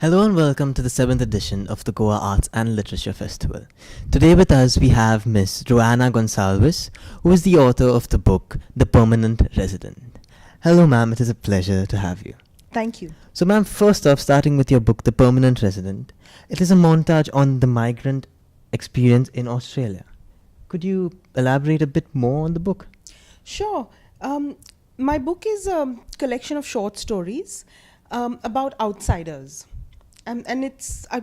Hello and welcome to the 7th edition of the Goa Arts and Literature Festival. Today with us we have Miss Roanna Gonsalves, who is the author of the book The Permanent Resident. Hello ma'am, it is a pleasure to have you. Thank you. So ma'am, first off, starting with your book The Permanent Resident, it is a montage on the migrant experience in Australia. Could you elaborate a bit more on the book? Sure. My book is a collection of short stories about outsiders. And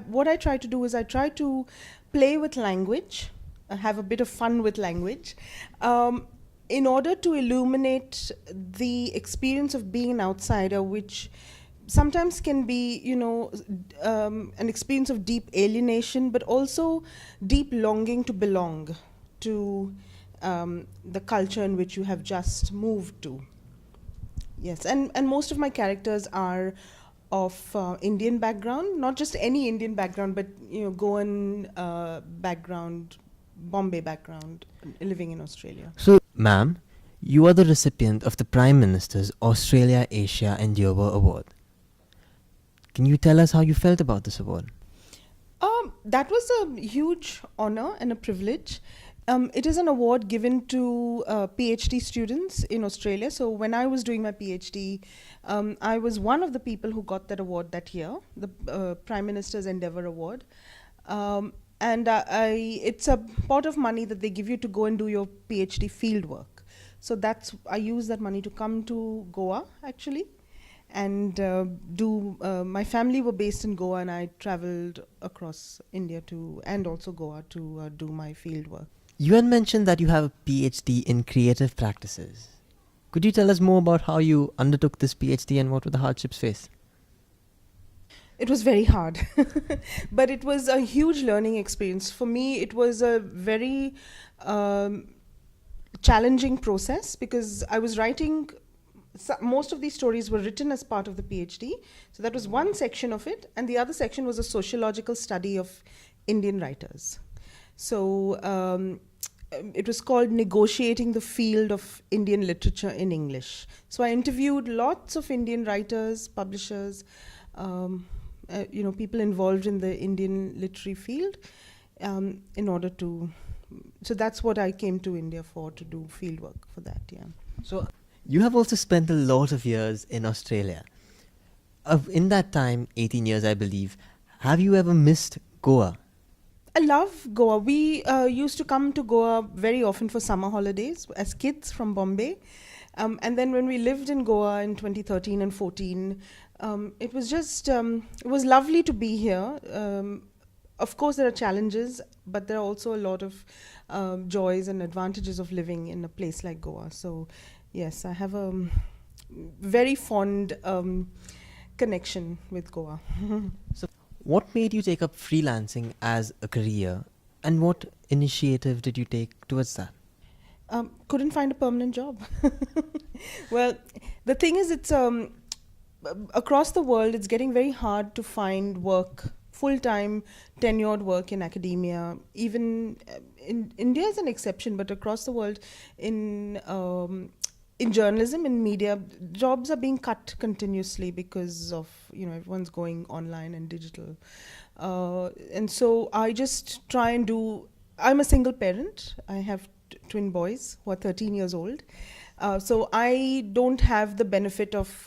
what I try to do is I try to play with language, have a bit of fun with language, in order to illuminate the experience of being an outsider, which sometimes can be, an experience of deep alienation, but also deep longing to belong to the culture in which you have just moved to. Yes, and most of my characters are of Indian background, not just any Indian background, but Goan background, Bombay background, living in Australia. So ma'am, you are the recipient of the Prime Minister's Australia, Asia Endeavour Award. Can you tell us how you felt about this award? That was a huge honor and a privilege. It is an award given to PhD students in Australia. So when I was doing my PhD, I was one of the people who got that award that year, the Prime Minister's Endeavour Award. It's a pot of money that they give you to go and do your PhD field work. So I use that money to come to Goa, actually. And my family were based in Goa, and I traveled across India and also Goa to do my field work. You had mentioned that you have a PhD in creative practices. Could you tell us more about how you undertook this PhD and what were the hardships faced? It was very hard, but it was a huge learning experience. For me, it was a very challenging process because I was writing. Most of these stories were written as part of the PhD. So that was one section of it. And the other section was a sociological study of Indian writers. So it was called Negotiating the Field of Indian Literature in English. So I interviewed lots of Indian writers, publishers, people involved in the Indian literary field in order to... So that's what I came to India for, to do field work for that, yeah. So you have also spent a lot of years in Australia. In that time, 18 years I believe, have you ever missed Goa? I love Goa. We used to come to Goa very often for summer holidays as kids from Bombay. And then when we lived in Goa in 2013 and 14, it was just, it was lovely to be here. Of course, there are challenges, but there are also a lot of joys and advantages of living in a place like Goa. So, yes, I have a very fond connection with Goa. So, what made you take up freelancing as a career, and what initiative did you take towards that? Couldn't find a permanent job. Well, the thing is, it's across the world, it's getting very hard to find work, full-time, tenured work in academia. Even in India is an exception, but across the world, in journalism, in media, jobs are being cut continuously because of, everyone's going online and digital. And so I just try and I'm a single parent. I have twin boys who are 13 years old. So I don't have the benefit of,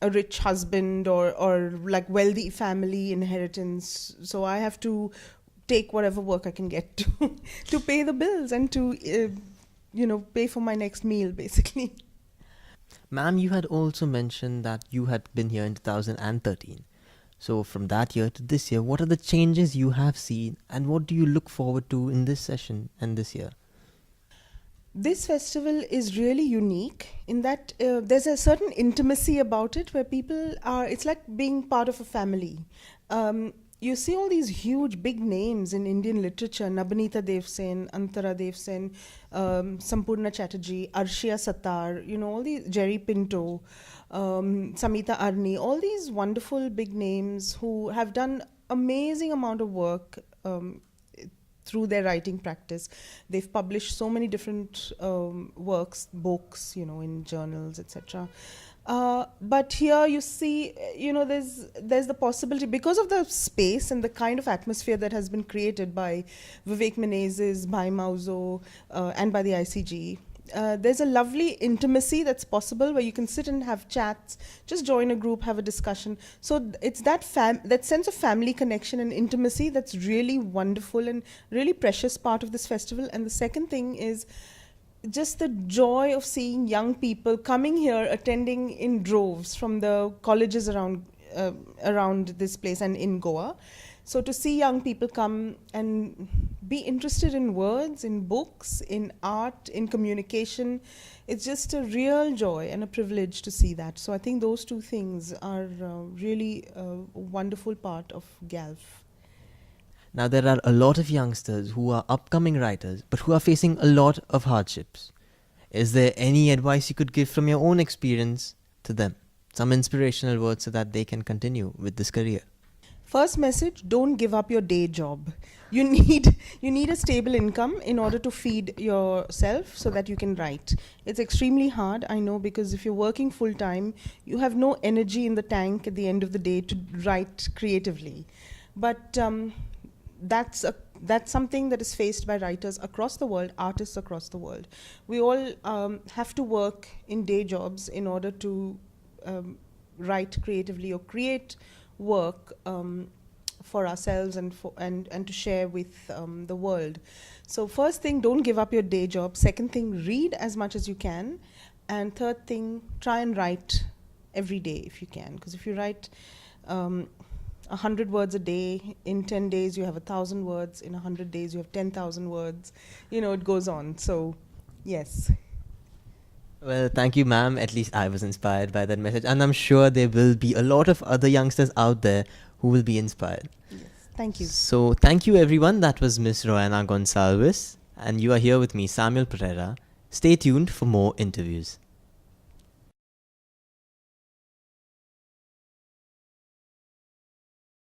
a rich husband or like wealthy family inheritance. So I have to take whatever work I can get to pay the bills and to, pay for my next meal, basically. Ma'am, you had also mentioned that you had been here in 2013. So from that year to this year, what are the changes you have seen and what do you look forward to in this session and this year? This festival is really unique in that there's a certain intimacy about it where it's like being part of a family. You see all these huge big names in Indian literature, Nabanita Devsen, Antara Devsen, Sampurna Chatterjee, Arshia Sattar, all these, Jerry Pinto, Samita Arni, all these wonderful big names who have done amazing amount of work through their writing practice. They've published so many different works, books, in journals, etc. But here you see, there's the possibility, because of the space and the kind of atmosphere that has been created by Vivek Menezes, by Mauzo, and by the ICG. There's a lovely intimacy that's possible where you can sit and have chats, just join a group, have a discussion. So it's that sense of family connection and intimacy that's really wonderful and really precious part of this festival. And the second thing is just the joy of seeing young people coming here, attending in droves from the colleges around this place and in Goa. So to see young people come and be interested in words, in books, in art, in communication, it's just a real joy and a privilege to see that. So I think those two things are really a wonderful part of GALF. Now, there are a lot of youngsters who are upcoming writers, but who are facing a lot of hardships. Is there any advice you could give from your own experience to them? Some inspirational words so that they can continue with this career. First message, don't give up your day job. You need a stable income in order to feed yourself so that you can write. It's extremely hard, I know, because if you're working full time, you have no energy in the tank at the end of the day to write creatively. But that's something that is faced by writers across the world, artists across the world. We all have to work in day jobs in order to write creatively or create work for ourselves and to share with the world. So first thing, don't give up your day job. Second thing, read as much as you can. And third thing, try and write every day if you can. Because if you write 100 words a day, in 10 days you have 1,000 words, in 100 days you have 10,000 words. It goes on. So, yes. Well, thank you, ma'am. At least I was inspired by that message. And I'm sure there will be a lot of other youngsters out there who will be inspired. Yes. Thank you. So, thank you, everyone. That was Miss Roanna Gonsalves. And you are here with me, Samuel Pereira. Stay tuned for more interviews.